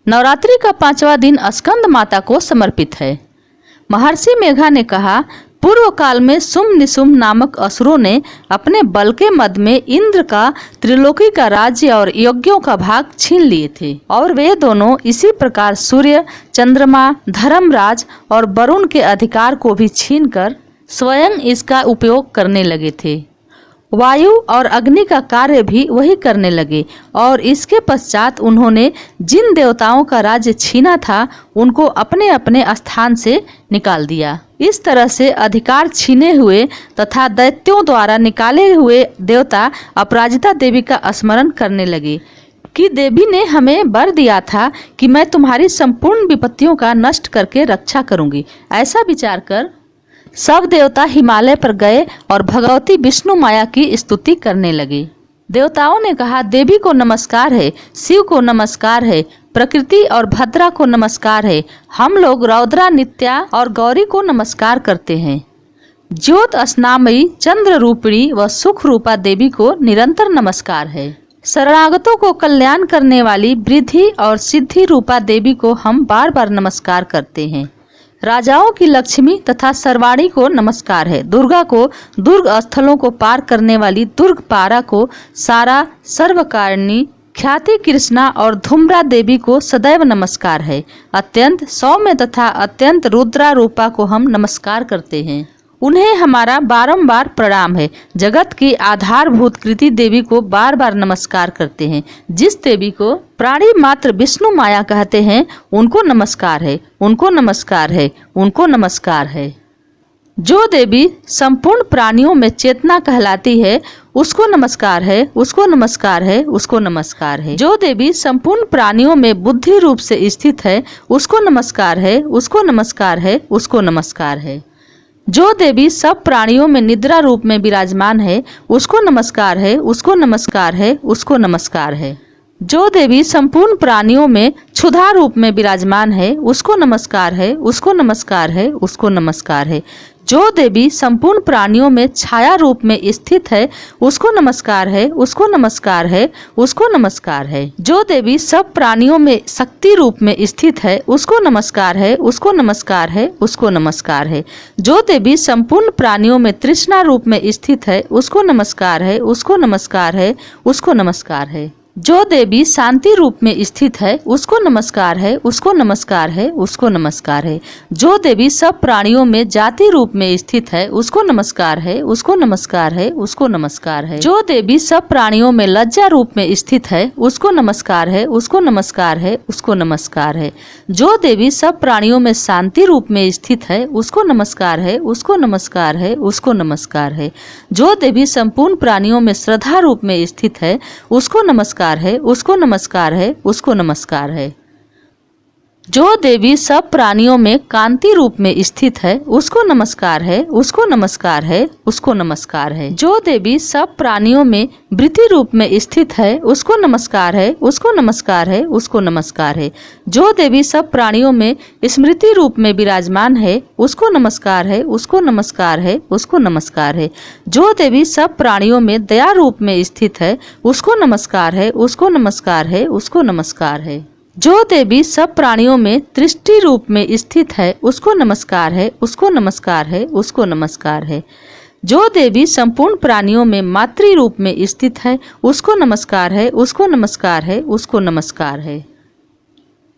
नवरात्रि का 5वां दिन स्कंद माता को समर्पित है। महर्षि मेघा ने कहा, पूर्व काल में सुम निसुम नामक असुरों ने अपने बल के मद में इंद्र का त्रिलोकी का राज्य और यज्ञों का भाग छीन लिए थे और वे दोनों इसी प्रकार सूर्य, चंद्रमा, धर्मराज और वरुण के अधिकार को भी छीनकर स्वयं इसका उपयोग करने लगे थे। वायु और अग्नि का कार्य भी वही करने लगे और इसके पश्चात उन्होंने जिन देवताओं का राज्य छीना था उनको अपने अपने स्थान से निकाल दिया। इस तरह से अधिकार छीने हुए तथा दैत्यों द्वारा निकाले हुए देवता अपराजिता देवी का स्मरण करने लगे कि देवी ने हमें वर दिया था कि मैं तुम्हारी संपूर्ण विपत्तियों का नष्ट करके रक्षा करूंगी। ऐसा विचार कर सब देवता हिमालय पर गए और भगवती विष्णु माया की स्तुति करने लगे। देवताओं ने कहा, देवी को नमस्कार है, शिव को नमस्कार है, प्रकृति और भद्रा को नमस्कार है। हम लोग रौद्रा, नित्या और गौरी को नमस्कार करते हैं। ज्योत स्नामयी, चंद्र रूपिणी व सुख रूपा देवी को निरंतर नमस्कार है। शरणागतों को कल्याण करने वाली वृद्धि और सिद्धि रूपा देवी को हम बार बार नमस्कार करते हैं। राजाओं की लक्ष्मी तथा सर्वाणी को नमस्कार है। दुर्गा को दुर्ग स्थलों को पार करने वाली दुर्ग पारा को सारा, सर्वकारिणी, ख्याति कृष्णा और धूम्रा देवी को सदैव नमस्कार है। अत्यंत सौम्य तथा अत्यंत रुद्रा रूपा को हम नमस्कार करते हैं। उन्हें हमारा बारंबार प्रणाम है। जगत की आधारभूत कृति देवी को बार बार नमस्कार करते हैं। जिस देवी को प्राणी मात्र विष्णु माया कहते हैं उनको नमस्कार है, उनको नमस्कार है, उनको नमस्कार है। जो देवी संपूर्ण प्राणियों में चेतना कहलाती है उसको नमस्कार है, उसको नमस्कार है, उसको नमस्कार है। जो देवी संपूर्ण प्राणियों में बुद्धि रूप से स्थित है उसको नमस्कार है, उसको नमस्कार है, उसको नमस्कार है। जो देवी सब प्राणियों में निद्रा रूप में विराजमान है उसको नमस्कार है, उसको नमस्कार है, उसको नमस्कार है। जो देवी संपूर्ण प्राणियों में क्षुधा रूप में विराजमान है उसको नमस्कार है, उसको नमस्कार है, उसको नमस्कार है। जो देवी संपूर्ण प्राणियों में छाया रूप में स्थित है उसको नमस्कार है, उसको नमस्कार है, उसको नमस्कार है। जो देवी सब प्राणियों में शक्ति रूप में स्थित है उसको नमस्कार है, उसको नमस्कार है, उसको नमस्कार है। जो देवी संपूर्ण प्राणियों में तृष्णा रूप में स्थित है उसको नमस्कार है, उसको नमस्कार है, उसको नमस्कार है। जो देवी शांति रूप में स्थित है उसको नमस्कार है, उसको नमस्कार है, उसको नमस्कार है। जो देवी सब प्राणियों में जाति रूप में स्थित है उसको नमस्कार है, उसको नमस्कार है, उसको नमस्कार है। जो देवी सब प्राणियों में लज्जा रूप में स्थित है उसको नमस्कार है, उसको नमस्कार है, उसको नमस्कार है। जो देवी सब प्राणियों में शांति रूप में स्थित है उसको नमस्कार है, उसको नमस्कार है, उसको नमस्कार है। जो देवी संपूर्ण प्राणियों में श्रद्धा रूप में स्थित है उसको नमस्कार है, उसको नमस्कार है, उसको नमस्कार है। जो देवी सब प्राणियों में कांति रूप में स्थित है उसको नमस्कार है, उसको नमस्कार है, उसको नमस्कार है। जो देवी सब प्राणियों में वृत्ति रूप में स्थित है उसको नमस्कार है, उसको नमस्कार है, उसको नमस्कार है। जो देवी सब प्राणियों में स्मृति रूप में विराजमान है उसको नमस्कार है, उसको नमस्कार है, उसको नमस्कार है। जो देवी सब प्राणियों में दया रूप में स्थित है उसको नमस्कार है, उसको नमस्कार है, उसको नमस्कार है। जो देवी सब प्राणियों में दृष्टि रूप में स्थित है उसको नमस्कार है, उसको नमस्कार है, उसको नमस्कार है। जो देवी संपूर्ण प्राणियों में मातृ रूप में स्थित है उसको नमस्कार है, उसको नमस्कार है, उसको नमस्कार है।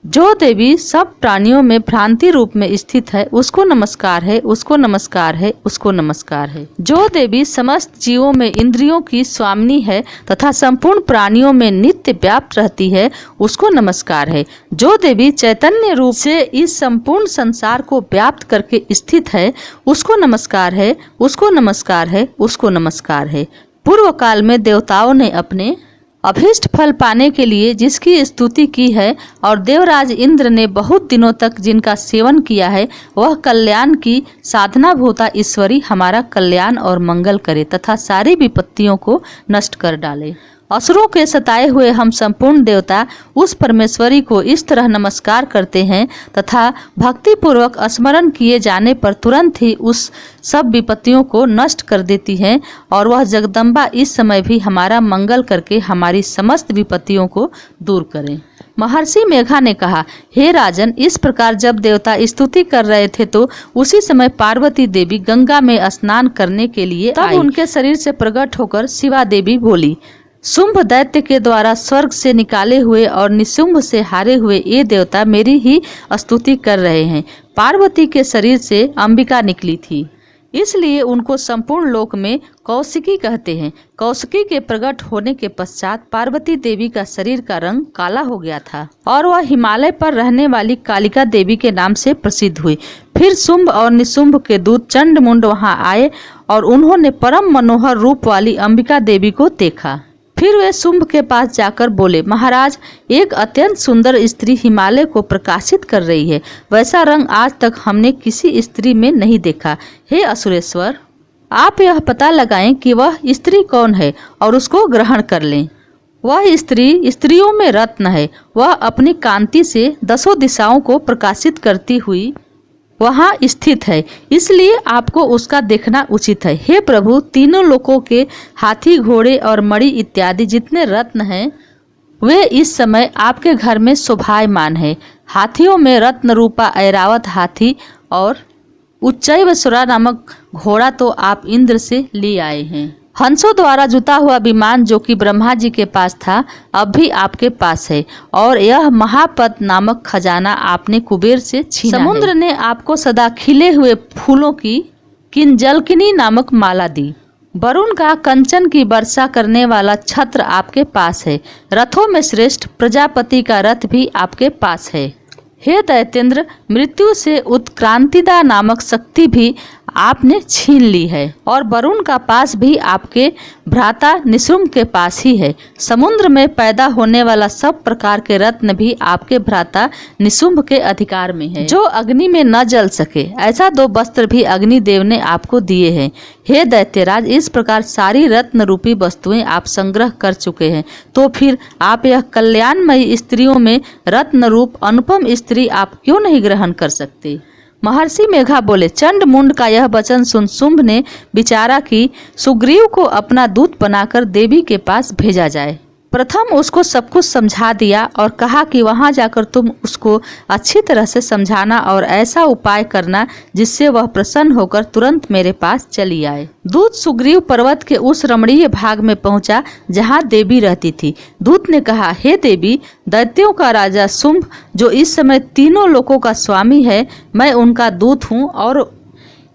जो देवी सब प्राणियों में भ्रांति रूप में स्थित है उसको नमस्कार है, उसको नमस्कार है, उसको नमस्कार है। जो देवी समस्त जीवों में इंद्रियों की स्वामिनी है तथा संपूर्ण प्राणियों में नित्य व्याप्त रहती है उसको नमस्कार है। जो देवी चैतन्य रूप से इस संपूर्ण संसार को व्याप्त करके स्थित है उसको नमस्कार है, उसको नमस्कार है, उसको नमस्कार है। पूर्व काल में देवताओं ने अपने अभीष्ट फल पाने के लिए जिसकी स्तुति की है और देवराज इंद्र ने बहुत दिनों तक जिनका सेवन किया है वह कल्याण की साधना भूता ईश्वरी हमारा कल्याण और मंगल करे तथा सारी विपत्तियों को नष्ट कर डाले। असुरों के सताए हुए हम संपूर्ण देवता उस परमेश्वरी को इस तरह नमस्कार करते हैं तथा भक्ति पूर्वक स्मरण किए जाने पर तुरंत ही उस सब विपत्तियों को नष्ट कर देती हैं और वह जगदम्बा इस समय भी हमारा मंगल करके हमारी समस्त विपत्तियों को दूर करें। महर्षि मेघा ने कहा, हे राजन, इस प्रकार जब देवता स्तुति कर रहे थे तो उसी समय पार्वती देवी गंगा में स्नान करने के लिए तब उनके शरीर से प्रकट होकर शिवा देवी बोली, शुंभ दैत्य के द्वारा स्वर्ग से निकाले हुए और निशुंभ से हारे हुए ये देवता मेरी ही स्तुति कर रहे हैं। पार्वती के शरीर से अंबिका निकली थी, इसलिए उनको संपूर्ण लोक में कौशिकी कहते हैं। कौशिकी के प्रकट होने के पश्चात पार्वती देवी का शरीर का रंग काला हो गया था और वह हिमालय पर रहने वाली कालिका देवी के नाम से प्रसिद्ध हुई। फिर शुंभ और निशुंभ के दूत चंडमुंड वहां आए और उन्होंने परम मनोहर रूप वाली अंबिका देवी को देखा। फिर वे शुंभ के पास जाकर बोले, महाराज, एक अत्यंत सुंदर स्त्री हिमालय को प्रकाशित कर रही है। वैसा रंग आज तक हमने किसी स्त्री में नहीं देखा। हे असुरेश्वर, आप यह पता लगाएं कि वह स्त्री कौन है और उसको ग्रहण कर लें। वह स्त्री स्त्रियों में रत्न है। वह अपनी कांति से 10 दिशाओं को प्रकाशित करती हुई वहाँ स्थित है, इसलिए आपको उसका देखना उचित है। हे प्रभु, तीनों लोकों के हाथी, घोड़े और मणि इत्यादि जितने रत्न हैं वे इस समय आपके घर में शोभायमान है। हाथियों में रत्न रूपा ऐरावत हाथी और उच्चैवसुरा नामक घोड़ा तो आप इंद्र से ले आए हैं। हंसों द्वारा जुता हुआ विमान जो कि ब्रह्मा जी के पास था अब भी आपके पास है, और यह महापद नामक खजाना आपने कुबेर से छीना है। समुद्र ने आपको सदा खिले हुए फूलों की किंजलकिनी नामक माला दी। वरुण का कंचन की वर्षा करने वाला छत्र आपके पास है। रथों में श्रेष्ठ प्रजापति का रथ भी आपके पास है। हे दैत्येंद्र, मृत्यु से उत्क्रांतिदा नामक शक्ति भी आपने छीन ली है और वरुण का पास भी आपके भ्राता निशुंभ के पास ही है। समुद्र में पैदा होने वाला सब प्रकार के रत्न भी आपके भ्राता निशुंभ के अधिकार में है, जो अग्नि में न जल सके। ऐसा 2 वस्त्र भी अग्निदेव ने आपको दिए हैं। हे दैत्यराज, इस प्रकार सारी रत्न रूपी वस्तुएं आप संग्रह कर चुके हैं, तो फिर आप यह कल्याणमयी स्त्रियों में रत्न रूप अनुपम स्त्री आप क्यों नहीं ग्रहण कर सकते? महर्षि मेघा बोले, चंड मुंड का यह वचन सुन शुंभ ने विचारा कि सुग्रीव को अपना दूत बनाकर देवी के पास भेजा जाए। प्रथम उसको सब कुछ समझा दिया और कहा कि वहां जाकर तुम उसको अच्छी तरह से समझाना और ऐसा उपाय करना जिससे वह प्रसन्न होकर तुरंत मेरे पास चली आए। दूत सुग्रीव पर्वत के उस रमणीय भाग में पहुंचा जहां देवी रहती थी। दूत ने कहा, हे देवी, दैत्यों का राजा शुंभ जो इस समय तीनों लोकों का स्वामी है, मैं उनका दूत हूँ और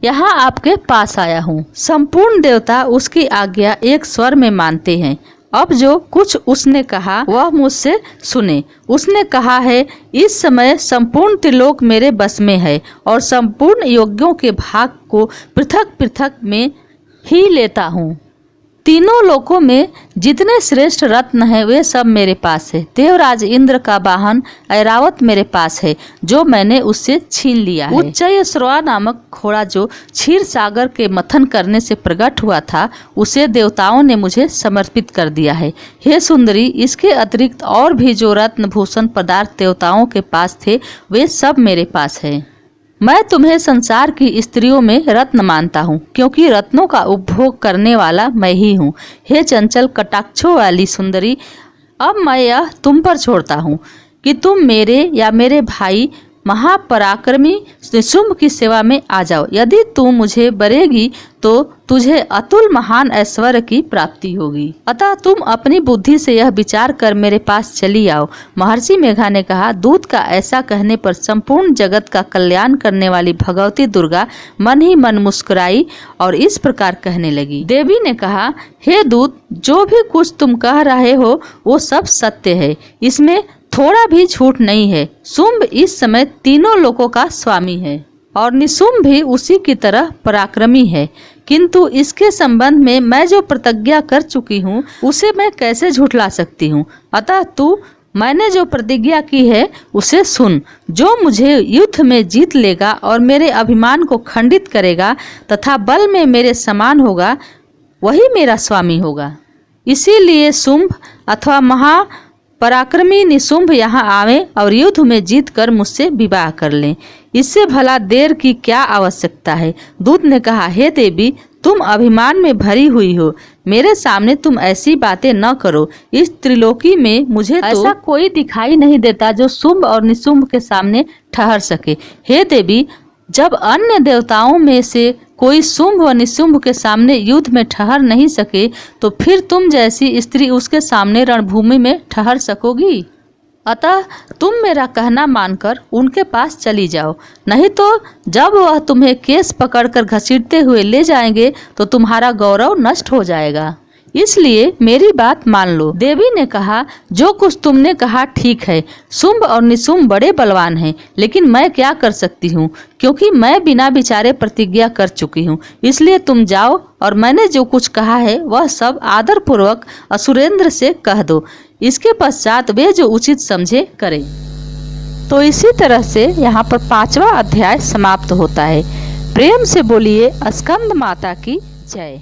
यहाँ आपके पास आया हूँ। संपूर्ण देवता उसकी आज्ञा एक स्वर में मानते हैं। अब जो कुछ उसने कहा वह मुझसे सुने। उसने कहा है, इस समय संपूर्ण त्रिलोक मेरे बस में है और संपूर्ण योग्यों के भाग को पृथक पृथक में ही लेता हूँ। तीनों लोकों में जितने श्रेष्ठ रत्न हैं वे सब मेरे पास है। देवराज इंद्र का वाहन ऐरावत मेरे पास है जो मैंने उससे छीन लिया है। उच्चैश्रवा नामक घोड़ा जो क्षीर सागर के मथन करने से प्रकट हुआ था उसे देवताओं ने मुझे समर्पित कर दिया है। हे सुंदरी, इसके अतिरिक्त और भी जो रत्न भूषण पदार्थ देवताओं के पास थे वे सब मेरे पास है। मैं तुम्हें संसार की स्त्रियों में रत्न मानता हूँ क्योंकि रत्नों का उपभोग करने वाला मैं ही हूँ। हे चंचल कटाक्षों वाली सुंदरी, अब मैं यह तुम पर छोड़ता हूँ कि तुम मेरे या मेरे भाई महापराक्रमी निशुंभ की सेवा में आ जाओ। यदि तू मुझे बरेगी तो तुझे अतुल महान ऐश्वर्य की प्राप्ति होगी। अतः तुम अपनी बुद्धि से यह विचार कर मेरे पास चली आओ। महर्षि मेघा ने कहा, दूत का ऐसा कहने पर संपूर्ण जगत का कल्याण करने वाली भगवती दुर्गा मन ही मन मुस्कुराई और इस प्रकार कहने लगी। देवी ने कहा, हे दूत, जो भी कुछ तुम कह रहे हो वो सब सत्य है, इसमें थोड़ा भी झूठ नहीं है। शुंभ इस समय तीनों लोकों का स्वामी है और निशुंभ भी उसी की तरह पराक्रमी है, किंतु इसके संबंध में मैं जो प्रतिज्ञा कर चुकी हूँ उसे मैं कैसे झुठला सकती हूँ। अतः तू मैंने जो प्रतिज्ञा की है उसे सुन। जो मुझे युद्ध में जीत लेगा और मेरे अभिमान को खंडित करेगा तथा बल में मेरे समान होगा वही मेरा स्वामी होगा। इसीलिए शुंभ अथवा महा पराक्रमी निशुंभ यहाँ आवे और युद्ध में जीत कर मुझसे विवाह कर लें। इससे भला देर की क्या आवश्यकता है। दूत ने कहा, हे देवी, तुम अभिमान में भरी हुई हो, मेरे सामने तुम ऐसी बातें न करो। इस त्रिलोकी में मुझे तो ऐसा कोई दिखाई नहीं देता जो शुंभ और निशुंभ के सामने ठहर सके। हे देवी, जब अन्य देवताओं में से कोई शुंभ व निशुंभ के सामने युद्ध में ठहर नहीं सके, तो फिर तुम जैसी स्त्री उसके सामने रणभूमि में ठहर सकोगी? अतः तुम मेरा कहना मानकर उनके पास चली जाओ, नहीं तो जब वह तुम्हें केस पकड़कर घसीटते हुए ले जाएंगे तो तुम्हारा गौरव नष्ट हो जाएगा। इसलिए मेरी बात मान लो। देवी ने कहा, जो कुछ तुमने कहा ठीक है। शुंभ और निशुंभ बड़े बलवान हैं, लेकिन मैं क्या कर सकती हूँ, क्योंकि मैं बिना विचारे प्रतिज्ञा कर चुकी हूँ। इसलिए तुम जाओ और मैंने जो कुछ कहा है वह सब आदर पूर्वक असुरेंद्र से कह दो। इसके पश्चात वे जो उचित समझे करें। तो इसी तरह से यहाँ पर 5वां अध्याय समाप्त होता है। प्रेम से बोलिए स्कंद माता की जय।